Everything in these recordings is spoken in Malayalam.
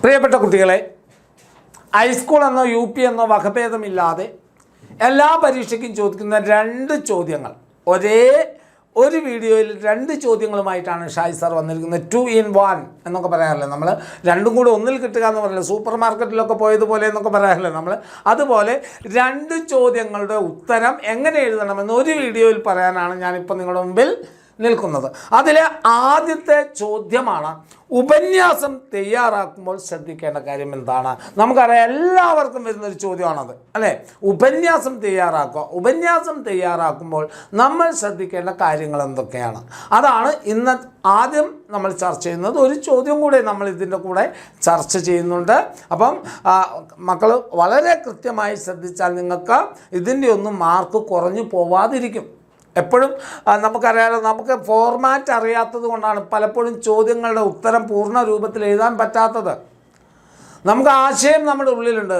പ്രിയപ്പെട്ട കുട്ടികളെ, ഹൈസ്കൂൾ എന്നോ യു പി എന്നോ വകഭേദമില്ലാതെ എല്ലാ പരീക്ഷയ്ക്കും ചോദിക്കുന്ന രണ്ട് ചോദ്യങ്ങൾ ഒരു വീഡിയോയിൽ രണ്ട് ചോദ്യങ്ങളുമായിട്ടാണ് ഷായി സാർ വന്നിരിക്കുന്നത്. 2 in 1 എന്നൊക്കെ പറയാറില്ലേ നമ്മൾ, രണ്ടും കൂടി ഒന്നിൽ കിട്ടുക എന്ന് പറയില്ല, സൂപ്പർ മാർക്കറ്റിലൊക്കെ പോയതുപോലെ എന്നൊക്കെ പറയാറില്ലേ നമ്മൾ. അതുപോലെ രണ്ട് ചോദ്യങ്ങളുടെ ഉത്തരം എങ്ങനെ എഴുതണമെന്ന് ഒരു വീഡിയോയിൽ പറയാനാണ് ഞാനിപ്പോൾ നിങ്ങളുടെ മുമ്പിൽ നിൽക്കുന്നത്. അതിലെ ആദ്യത്തെ ചോദ്യമാണ്, ഉപന്യാസം തയ്യാറാക്കുമ്പോൾ ശ്രദ്ധിക്കേണ്ട കാര്യം എന്താണ്? നമുക്കറിയാം, എല്ലാവർക്കും വരുന്നൊരു ചോദ്യമാണത് അല്ലേ. ഉപന്യാസം തയ്യാറാക്കുമ്പോൾ നമ്മൾ ശ്രദ്ധിക്കേണ്ട കാര്യങ്ങൾ എന്തൊക്കെയാണ്? അതാണ് ഇന്ന് ആദ്യം നമ്മൾ ചർച്ച ചെയ്യുന്നത്. ഒരു ചോദ്യം കൂടെ നമ്മൾ ഇതിൻ്റെ കൂടെ ചർച്ച ചെയ്യുന്നുണ്ട്. അപ്പം മക്കൾ വളരെ കൃത്യമായി ശ്രദ്ധിച്ചാൽ നിങ്ങൾക്ക് ഇതിൻ്റെ ഒന്നും മാർക്ക് കുറഞ്ഞു പോവാതിരിക്കും. എപ്പോഴും നമുക്കറിയാലോ, നമുക്ക് ഫോർമാറ്റ് അറിയാത്തത് കൊണ്ടാണ് പലപ്പോഴും ചോദ്യങ്ങളുടെ ഉത്തരം പൂർണ്ണ രൂപത്തിൽ എഴുതാൻ പറ്റാത്തത്. നമുക്ക് ആശയം നമ്മുടെ ഉള്ളിലുണ്ട്,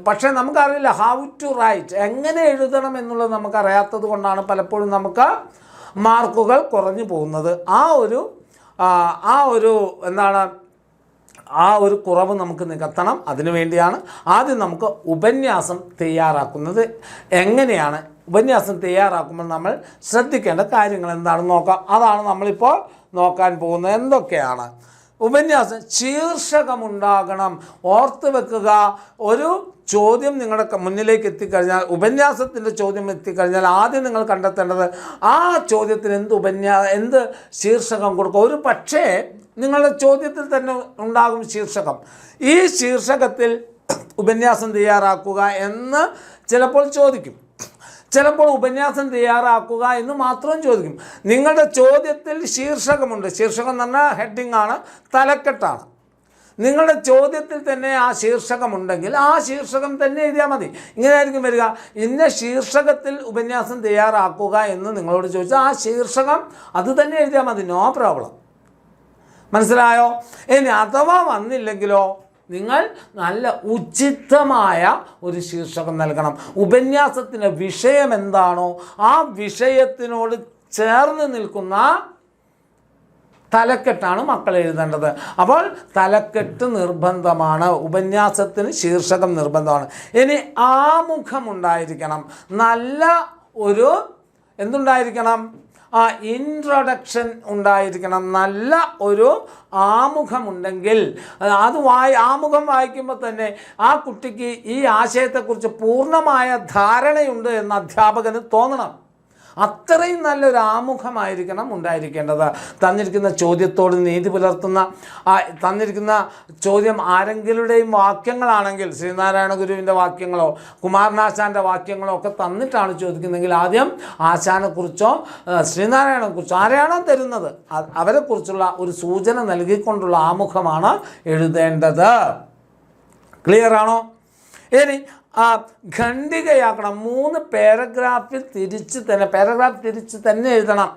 പക്ഷേ നമുക്കറിയില്ല ഹൗ ടു റൈറ്റ്, എങ്ങനെ എഴുതണം എന്നുള്ളത് നമുക്കറിയാത്തത് കൊണ്ടാണ് പലപ്പോഴും നമുക്ക് മാർക്കുകൾ കുറഞ്ഞു പോകുന്നത്. ആ ഒരു കുറവ് നമുക്ക് നികത്തണം. അതിനുവേണ്ടിയാണ് ആദ്യം നമുക്ക് ഉപന്യാസം തയ്യാറാക്കുന്നത് എങ്ങനെയാണ്, ഉപന്യാസം തയ്യാറാക്കുമ്പോൾ നമ്മൾ ശ്രദ്ധിക്കേണ്ട കാര്യങ്ങൾ എന്താണെന്ന് നോക്കാം. അതാണ് നമ്മളിപ്പോൾ നോക്കാൻ പോകുന്നത്. എന്തൊക്കെയാണ് ഉപന്യാസം? ശീർഷകമുണ്ടാകണം. ഓർത്ത് വെക്കുക, ഒരു ചോദ്യം നിങ്ങളുടെ മുന്നിലേക്ക് എത്തിക്കഴിഞ്ഞാൽ, ഉപന്യാസത്തിൻ്റെ ചോദ്യം എത്തിക്കഴിഞ്ഞാൽ ആദ്യം നിങ്ങൾ കണ്ടെത്തേണ്ടത് ആ ചോദ്യത്തിന് എന്ത് ശീർഷകം കൊടുക്കുക. ഒരു പക്ഷേ നിങ്ങളുടെ ചോദ്യത്തിൽ തന്നെ ഉണ്ടാകും ശീർഷകം. ഈ ശീർഷകത്തിൽ ഉപന്യാസം തയ്യാറാക്കുക എന്ന് ചിലപ്പോൾ ചോദിക്കും, ചിലപ്പോൾ ഉപന്യാസം തയ്യാറാക്കുക എന്ന് മാത്രം ചോദിക്കും. നിങ്ങളുടെ ചോദ്യത്തിൽ ശീർഷകമുണ്ട്. ശീർഷകം എന്ന് പറഞ്ഞാൽ ഹെഡിങ് ആണ്, തലക്കെട്ടാണ്. നിങ്ങളുടെ ചോദ്യത്തിൽ തന്നെ ആ ശീർഷകമുണ്ടെങ്കിൽ ആ ശീർഷകം തന്നെ എഴുതിയാൽ മതി. ഇങ്ങനെയായിരിക്കും വരിക, ഇന്ന ശീർഷകത്തിൽ ഉപന്യാസം തയ്യാറാക്കുക എന്ന് നിങ്ങളോട് ചോദിച്ചാൽ ആ ശീർഷകം അത് തന്നെ എഴുതിയാൽ മതി, നോ പ്രോബ്ലം. മനസ്സിലായോ? ഇനി അഥവാ വന്നില്ലെങ്കിലോ, നിങ്ങൾ നല്ല ഉചിതമായ ഒരു ശീർഷകം നൽകണം. ഉപന്യാസത്തിൻ്റെ വിഷയം എന്താണോ ആ വിഷയത്തിനോട് ചേർന്ന് നിൽക്കുന്ന തലക്കെട്ടാണ് മക്കൾ എഴുതേണ്ടത്. അപ്പോൾ തലക്കെട്ട് നിർബന്ധമാണ്, ഉപന്യാസത്തിന് ശീർഷകം നിർബന്ധമാണ്. ഇനി ആമുഖമുണ്ടായിരിക്കണം, നല്ല ഒരു എന്തുണ്ടായിരിക്കണം, ഇൻട്രൊഡക്ഷൻ ഉണ്ടായിരിക്കണം. നല്ല ഒരു ആമുഖമുണ്ടെങ്കിൽ ആമുഖം വായിക്കുമ്പോൾ തന്നെ ആ കുട്ടിക്ക് ഈ ആശയത്തെക്കുറിച്ച് പൂർണ്ണമായ ധാരണയുണ്ട് എന്ന് അധ്യാപകന് തോന്നണം. അത്രയും നല്ലൊരു ആമുഖമായിരിക്കണം ഉണ്ടായിരിക്കേണ്ടത്. തന്നിരിക്കുന്ന ചോദ്യത്തോട് നീതി പുലർത്തുന്ന, തന്നിരിക്കുന്ന ചോദ്യം ആരെങ്കിലുടെയും വാക്യങ്ങളാണെങ്കിൽ, ശ്രീനാരായണ ഗുരുവിൻ്റെ വാക്യങ്ങളോ കുമാരനാശാൻ്റെ വാക്യങ്ങളോ ഒക്കെ തന്നിട്ടാണ് ചോദിക്കുന്നതെങ്കിൽ ആദ്യം ആശാനെക്കുറിച്ചോ ശ്രീനാരായണനെക്കുറിച്ചോ ആരെയാണോ തരുന്നത് അവരെക്കുറിച്ചുള്ള ഒരു സൂചന നൽകിക്കൊണ്ടുള്ള ആമുഖമാണ് എഴുതേണ്ടത്. ക്ലിയർ ആണോ? ഇനി ഖണ്ഡികയാക്കണം. 3 പാരഗ്രാഫ് തിരിച്ച് തന്നെ എഴുതണം.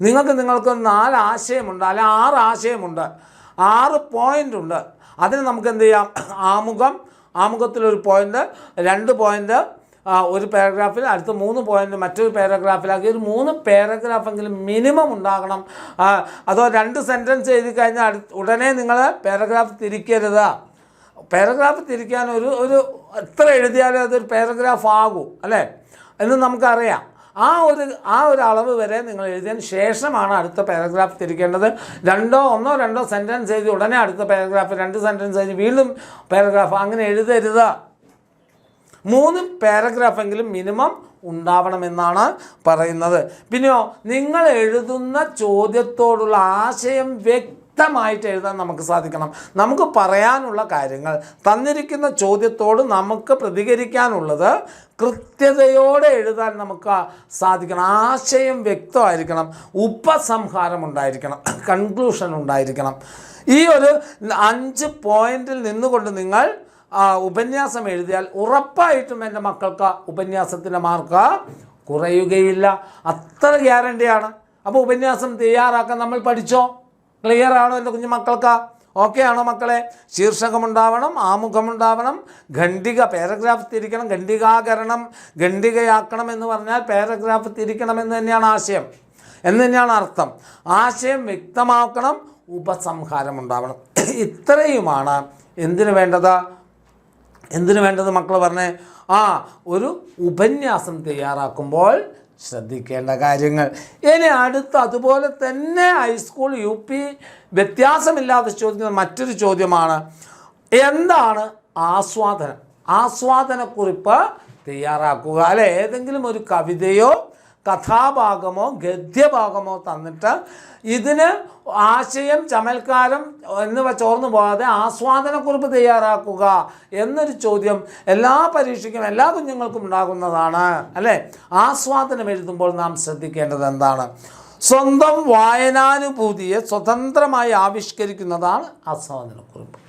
നിങ്ങൾക്ക് 4 ആശയമുണ്ട്, അല്ലെങ്കിൽ 6 ആശയമുണ്ട്, 6 പോയിൻ്റ് ഉണ്ട്. അതിന് നമുക്ക് എന്ത് ചെയ്യാം, ആമുഖത്തിലൊരു പോയിൻ്റ്, 2 പോയിൻ്റ് ഒരു പാരഗ്രാഫിൽ, അടുത്ത 3 പോയിൻ്റ് മറ്റൊരു പാരഗ്രാഫിലാക്കി ഒരു 3 പാരഗ്രാഫെങ്കിലും മിനിമം ഉണ്ടാകണം. അതോ 2 സെൻറ്റൻസ് എഴുതി കഴിഞ്ഞാൽ ഉടനെ നിങ്ങൾ പാരഗ്രാഫ് തിരിക്കരുത്. പാരഗ്രാഫ് തിരിക്കാൻ ഒരു എത്ര എഴുതിയാലും അതൊരു പാരഗ്രാഫ് ആകും അല്ലേ എന്ന് നമുക്കറിയാം. ആ ഒരു അളവ് വരെ നിങ്ങൾ എഴുതിയതിന് ശേഷമാണ് അടുത്ത പാരഗ്രാഫ് തിരിക്കേണ്ടത്. 1-2 സെൻറ്റൻസ് എഴുതി ഉടനെ അടുത്ത പാരഗ്രാഫ്, 2 സെൻറ്റൻസ് എഴുതി വീണ്ടും പാരഗ്രാഫ്, അങ്ങനെ എഴുതരുത്. 3 പാരഗ്രാഫെങ്കിലും മിനിമം ഉണ്ടാവണമെന്നാണ് പറയുന്നത്. പിന്നെയോ, നിങ്ങൾ എഴുതുന്ന ചോദ്യത്തോടുള്ള ആശയം വ്യക്തമായിട്ട് എഴുതാൻ നമുക്ക് സാധിക്കണം. നമുക്ക് പറയാനുള്ള കാര്യങ്ങൾ, തന്നിരിക്കുന്ന ചോദ്യത്തോട് നമുക്ക് പ്രതികരിക്കാനുള്ളത് കൃത്യതയോടെ എഴുതാൻ നമുക്ക് സാധിക്കണം. ആശയം വ്യക്തമായിരിക്കണം, ഉപസംഹാരം ഉണ്ടായിരിക്കണം, കൺക്ലൂഷൻ ഉണ്ടായിരിക്കണം. ഈ ഒരു 5 പോയിന്റിൽ നിന്നുകൊണ്ട് നിങ്ങൾ ഉപന്യാസം എഴുതിയാൽ ഉറപ്പായിട്ടും എൻ്റെ മക്കൾക്ക് ഉപന്യാസത്തിൻ്റെ മാർക്ക് കുറയുകയില്ല. അത്ര ഗ്യാരണ്ടിയാണ്. അപ്പോൾ ഉപന്യാസം തയ്യാറാക്കാൻ നമ്മൾ പഠിച്ചോ? ക്ലിയർ ആണോ എൻ്റെ കുഞ്ഞു മക്കൾക്ക്? ഓക്കെ ആണോ മക്കളെ? ശീർഷകമുണ്ടാവണം, ആമുഖമുണ്ടാവണം, പാരഗ്രാഫ് തിരിക്കണം, ഖണ്ഡികയാക്കണം എന്ന് പറഞ്ഞാൽ പാരഗ്രാഫ് തിരിക്കണം എന്ന് തന്നെയാണ് ആശയം, എന്ന് തന്നെയാണ് അർത്ഥം. ആശയം വ്യക്തമാക്കണം, ഉപസംഹാരം ഉണ്ടാവണം. ഇത്രയുമാണ് എന്തിനു വേണ്ടത് മക്കൾ പറഞ്ഞേ? ഒരു ഉപന്യാസം തയ്യാറാക്കുമ്പോൾ ശ്രദ്ധിക്കേണ്ട കാര്യങ്ങൾ. ഇനി അടുത്ത് അതുപോലെ തന്നെ ഹൈസ്കൂൾ UP വ്യത്യാസമില്ലാതെ ചോദിക്കുന്ന മറ്റൊരു ചോദ്യമാണ്, എന്താണ് ആസ്വാദനം? ആസ്വാദനക്കുറിപ്പ് തയ്യാറാക്കുക. അല്ലെ, ഏതെങ്കിലും ഒരു കവിതയോ കഥാഭാഗമോ ഗദ്യഭാഗമോ തന്നിട്ട് ഇതിന് ആശയം, ചമൽക്കാരം എന്നിവ ചോർന്നു പോകാതെ ആസ്വാദനക്കുറിപ്പ് തയ്യാറാക്കുക എന്നൊരു ചോദ്യം എല്ലാ പരീക്ഷയ്ക്കും എല്ലാ കുഞ്ഞുങ്ങൾക്കും ഉണ്ടാകുന്നതാണ്. അല്ലേ? ആസ്വാദനം എഴുതുമ്പോൾ നാം ശ്രദ്ധിക്കേണ്ടത് എന്താണ്? സ്വന്തം വായനാനുഭൂതിയെ സ്വതന്ത്രമായി ആവിഷ്കരിക്കുന്നതാണ് ആസ്വാദനക്കുറിപ്പ്.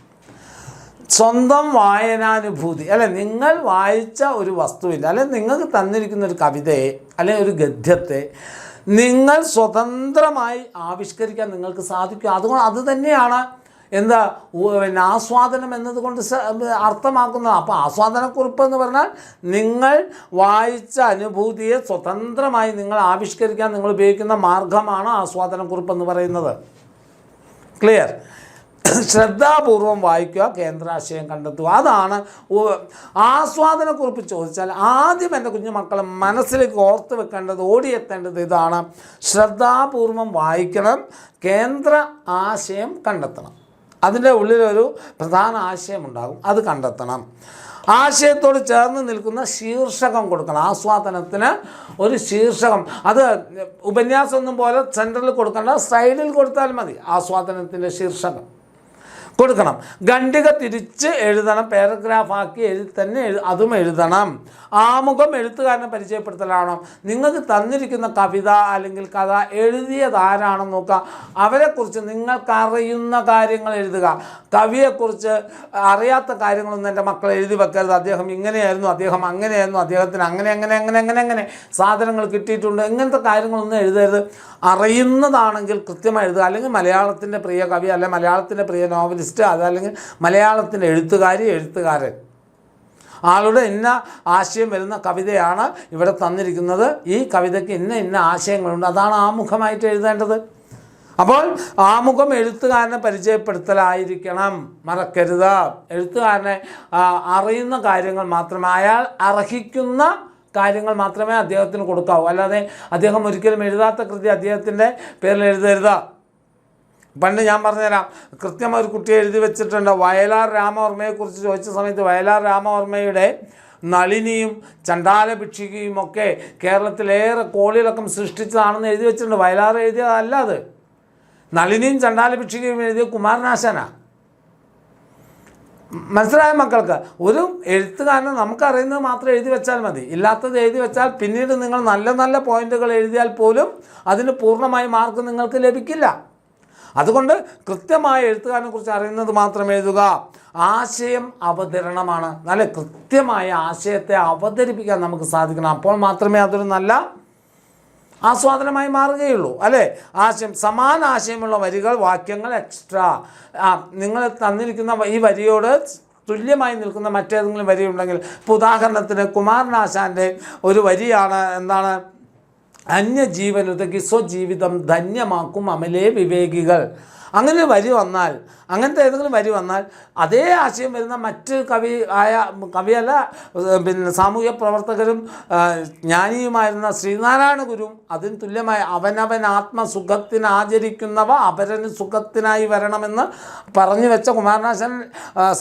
സ്വന്തം വായനാനുഭൂതി, അല്ലെ, നിങ്ങൾ വായിച്ച ഒരു വസ്തുവില്ല, അല്ലെ നിങ്ങൾക്ക് തന്നിരിക്കുന്ന ഒരു കവിതയെ അല്ലെങ്കിൽ ഒരു ഗദ്യത്തെ നിങ്ങൾ സ്വതന്ത്രമായി ആവിഷ്കരിക്കാൻ നിങ്ങൾക്ക് സാധിക്കും. അതുകൊണ്ട് അത് തന്നെയാണ് ആസ്വാദനം എന്നതുകൊണ്ട് അർത്ഥമാക്കുന്നത്. അപ്പോൾ ആസ്വാദനക്കുറിപ്പ് എന്ന് പറഞ്ഞാൽ നിങ്ങൾ വായിച്ച അനുഭൂതിയെ സ്വതന്ത്രമായി നിങ്ങൾ ആവിഷ്കരിക്കാൻ നിങ്ങൾ ഉപയോഗിക്കുന്ന മാർഗമാണ് ആസ്വാദനക്കുറിപ്പ് എന്ന് പറയുന്നത്. ക്ലിയർ? ശ്രദ്ധാപൂർവം വായിക്കുക, കേന്ദ്രാശയം കണ്ടെത്തുക. അതാണ് ആസ്വാദനക്കുറിപ്പ് ചോദിച്ചാൽ ആദ്യം എൻ്റെ കുഞ്ഞു മക്കളെ മനസ്സിലേക്ക് ഓർത്ത് വെക്കേണ്ടത്, ഓടിയെത്തേണ്ടത് ഇതാണ്: ശ്രദ്ധാപൂർവം വായിക്കണം, കേന്ദ്ര ആശയം കണ്ടെത്തണം. അതിൻ്റെ ഉള്ളിലൊരു പ്രധാന ആശയമുണ്ടാകും, അത് കണ്ടെത്തണം. ആശയത്തോട് ചേർന്ന് നിൽക്കുന്ന ശീർഷകം കൊടുക്കണം. ആസ്വാദനത്തിന് ഒരു ശീർഷകം, അത് ഉപന്യാസമൊന്നും പോലെ സെൻറ്ററിൽ കൊടുക്കേണ്ട, സൈഡിൽ കൊടുത്താൽ മതി. ആസ്വാദനത്തിൻ്റെ ശീർഷകം കൊടുക്കണം. ഖണ്ഡിക തിരിച്ച് എഴുതണം, പാരഗ്രാഫാക്കി അതും എഴുതണം. ആമുഖം എഴുത്തുകാരനെ പരിചയപ്പെടുത്തലാണോ? നിങ്ങൾക്ക് തന്നിരിക്കുന്ന കവിത അല്ലെങ്കിൽ കഥ എഴുതിയത് ആരാണെന്ന് നോക്കുക. അവരെക്കുറിച്ച് നിങ്ങൾക്കറിയുന്ന കാര്യങ്ങൾ എഴുതുക. കവിയെക്കുറിച്ച് അറിയാത്ത കാര്യങ്ങളൊന്നും എൻ്റെ മക്കൾ എഴുതി വെക്കരുത്. അദ്ദേഹം ഇങ്ങനെയായിരുന്നു, അദ്ദേഹം അങ്ങനെയായിരുന്നു, അദ്ദേഹത്തിന് അങ്ങനെ സാധനങ്ങൾ കിട്ടിയിട്ടുണ്ട്, ഇങ്ങനത്തെ കാര്യങ്ങളൊന്നും എഴുതരുത്. അറിയുന്നതാണെങ്കിൽ കൃത്യമായി എഴുതുക. അല്ലെങ്കിൽ മലയാളത്തിൻ്റെ പ്രിയ കവി, അല്ലെങ്കിൽ മലയാളത്തിൻ്റെ പ്രിയ നോവലിസ്റ്റ്, അതല്ലെങ്കിൽ മലയാളത്തിൻ്റെ എഴുത്തുകാരൻ, ആളുടെ ഇന്ന ആശയം വരുന്ന കവിതയാണ് ഇവിടെ തന്നിരിക്കുന്നത്, ഈ കവിതയ്ക്ക് ഇന്ന ആശയങ്ങളുണ്ട്, അതാണ് ആമുഖമായിട്ട് എഴുതേണ്ടത്. അപ്പോൾ ആമുഖം എഴുത്തുകാരനെ പരിചയപ്പെടുത്തലായിരിക്കണം, മറക്കരുത്. എഴുത്തുകാരനെ അറിയുന്ന കാര്യങ്ങൾ മാത്രമേ, അയാൾ അർഹിക്കുന്ന കാര്യങ്ങൾ മാത്രമേ അദ്ദേഹത്തിന് കൊടുക്കാവൂ. അല്ലാതെ അദ്ദേഹം ഒരിക്കലും എഴുതാത്ത കൃതി അദ്ദേഹത്തിൻ്റെ പേരിൽ എഴുതരുത്. പണ്ട് ഞാൻ പറഞ്ഞുതരാം, കൃത്യം ഒരു കുട്ടി എഴുതി വെച്ചിട്ടുണ്ട്. വയലാർ രാമവർമ്മയെക്കുറിച്ച് ചോദിച്ച സമയത്ത് വയലാർ രാമവർമ്മയുടെ നളിനിയും ചണ്ടാല ഭിക്ഷുകിയും ഒക്കെ കേരളത്തിലേറെ കോളിളക്കം സൃഷ്ടിച്ചതാണെന്ന് എഴുതി വെച്ചിട്ടുണ്ട്. വയലാർ എഴുതിയതല്ല അത്. നളിനിയും ചണ്ടാല ഭിക്ഷുകിയും എഴുതിയ കുമാരനാശാനാണ്. മനസ്സിലായ മക്കൾക്ക്? ഒരു എഴുത്തുകാരനെ നമുക്കറിയുന്നത് മാത്രം എഴുതി വെച്ചാൽ മതി. ഇല്ലാത്തത് എഴുതി വെച്ചാൽ പിന്നീട് നിങ്ങൾ നല്ല പോയിന്റുകൾ എഴുതിയാൽ പോലും അതിന് പൂർണ്ണമായി മാർക്ക് നിങ്ങൾക്ക് ലഭിക്കില്ല. അതുകൊണ്ട് കൃത്യമായ എഴുത്തുകാരനെ കുറിച്ച് അറിയുന്നത് മാത്രം എഴുതുക. ആശയം അവതരണമാണ്. നല്ല കൃത്യമായ ആശയത്തെ അവതരിപ്പിക്കാൻ നമുക്ക് സാധിക്കണം. അപ്പോൾ മാത്രമേ അതൊരു നല്ല ആസ്വാദനമായി മാറുകയുള്ളൂ. അല്ലേ? ആശയം, സമാന ആശയമുള്ള വരികൾ, വാക്യങ്ങൾ എക്സ്ട്രാ. നിങ്ങൾ തന്നിരിക്കുന്ന ഈ വരിയോട് തുല്യമായി നിൽക്കുന്ന മറ്റേതെങ്കിലും വരി ഉണ്ടെങ്കിൽ, ഇപ്പോൾ ഉദാഹരണത്തിന് കുമാരനാശാൻ്റെ ഒരു വരിയാണ്, എന്താണ്? അന്യജീവനുതകി സ്വജീവിതം ധന്യമാക്കും അമലേ വിവേകികൾ. അങ്ങനെ വരി വന്നാൽ, അങ്ങനത്തെ ഏതെങ്കിലും വരി വന്നാൽ അതേ ആശയം വരുന്ന മറ്റ് കവിയല്ല, പിന്നെ സാമൂഹ്യ പ്രവർത്തകരും ജ്ഞാനിയുമായിരുന്ന ശ്രീനാരായണ ഗുരുവും അതിന് തുല്യമായ അവനവൻ ആത്മസുഖത്തിന് ആചരിക്കുന്നവ അപരന് സുഖത്തിനായി വരണമെന്ന് പറഞ്ഞു വെച്ച കുമാരനാശാൻ,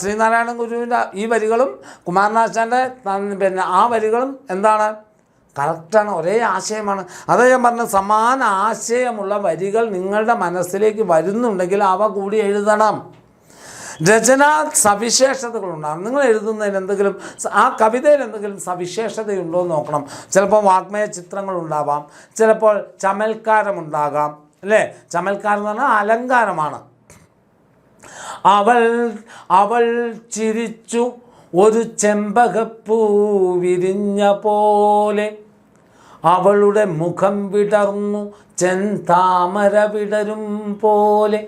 ശ്രീനാരായണ ഗുരുവിൻ്റെ ഈ വരികളും കുമാരനാശാൻ്റെ പിന്നെ ആ വരികളും എന്താണ്? കറക്റ്റാണ്, ഒരേ ആശയമാണ്. അത് ഞാൻ പറഞ്ഞ സമാന ആശയമുള്ള വരികൾ നിങ്ങളുടെ മനസ്സിലേക്ക് വരുന്നുണ്ടെങ്കിൽ അവ കൂടി എഴുതണം. രചനാ സവിശേഷതകളുണ്ടാകും. നിങ്ങൾ എഴുതുന്നതിന് എന്തെങ്കിലും, ആ കവിതയിൽ എന്തെങ്കിലും സവിശേഷതയുണ്ടോ എന്ന് നോക്കണം. ചിലപ്പോൾ വാഗ്മയ ചിത്രങ്ങളുണ്ടാവാം, ചിലപ്പോൾ ചമൽക്കാരമുണ്ടാകാം. അല്ലേ? ചമൽക്കാരം എന്ന് പറഞ്ഞാൽ അലങ്കാരമാണ്. അവൾ ചിരിച്ചു ഒരു ചെമ്പകപ്പൂ വിരിഞ്ഞ പോലെ, അവളുടെ മുഖം വിടർന്നു ചെന്താമര വിടരും പോലെ.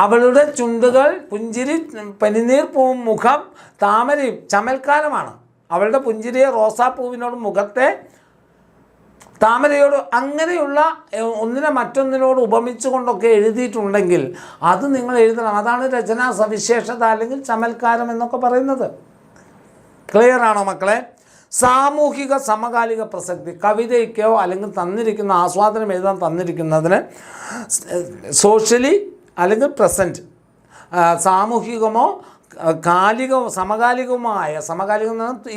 അവളുടെ ചുണ്ടുകൾ പുഞ്ചിരി, പനിനീർ പൂവും, മുഖം താമരയും ചമൽക്കാരമാണ്. അവളുടെ പുഞ്ചിരിയെ റോസാപ്പൂവിനോട് മുഖത്തെ താമരയോട് അങ്ങനെയുള്ള ഒന്നിനെ മറ്റൊന്നിനോട് ഉപമിച്ചു കൊണ്ടൊക്കെ എഴുതിയിട്ടുണ്ടെങ്കിൽ അത് നിങ്ങൾ എഴുതണം. അതാണ് രചനാ സവിശേഷത അല്ലെങ്കിൽ ചമൽക്കാരം എന്നൊക്കെ പറയുന്നത്. ക്ലിയർ ആണോ മക്കളെ? സാമൂഹിക സമകാലിക പ്രസക്തി, കവിതയ്ക്കോ അല്ലെങ്കിൽ തന്നിരിക്കുന്ന ആസ്വാദനം എഴുതാൻ തന്നിരിക്കുന്നതിന് സോഷ്യലി അല്ലെങ്കിൽ പ്രസൻറ്റ്, സാമൂഹികമോ സമകാലികം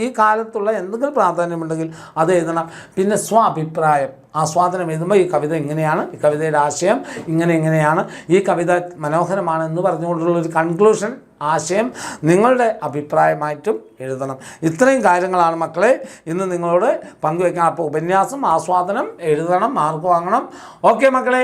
ഈ കാലത്തുള്ള എന്തെങ്കിലും പ്രാധാന്യമുണ്ടെങ്കിൽ അത് എഴുതണം. പിന്നെ അഭിപ്രായം, ആസ്വാദനം എഴുതുമ്പോൾ ഈ കവിത ഇങ്ങനെയാണ്, ഈ കവിതയുടെ ആശയം ഇങ്ങനെയാണ്, ഈ കവിത മനോഹരമാണ് എന്ന് പറഞ്ഞുകൊണ്ടുള്ളൊരു കൺക്ലൂഷൻ ആശയം നിങ്ങളുടെ അഭിപ്രായമായിട്ടും എഴുതണം. ഇത്രയും കാര്യങ്ങളാണ് മക്കളെ ഇന്ന് നിങ്ങളോട് പങ്കുവയ്ക്കാൻ. അപ്പോൾ ഉപന്യാസം, ആസ്വാദനം എഴുതണം, മാർക്ക് വാങ്ങണം. ഓക്കെ മക്കളെ.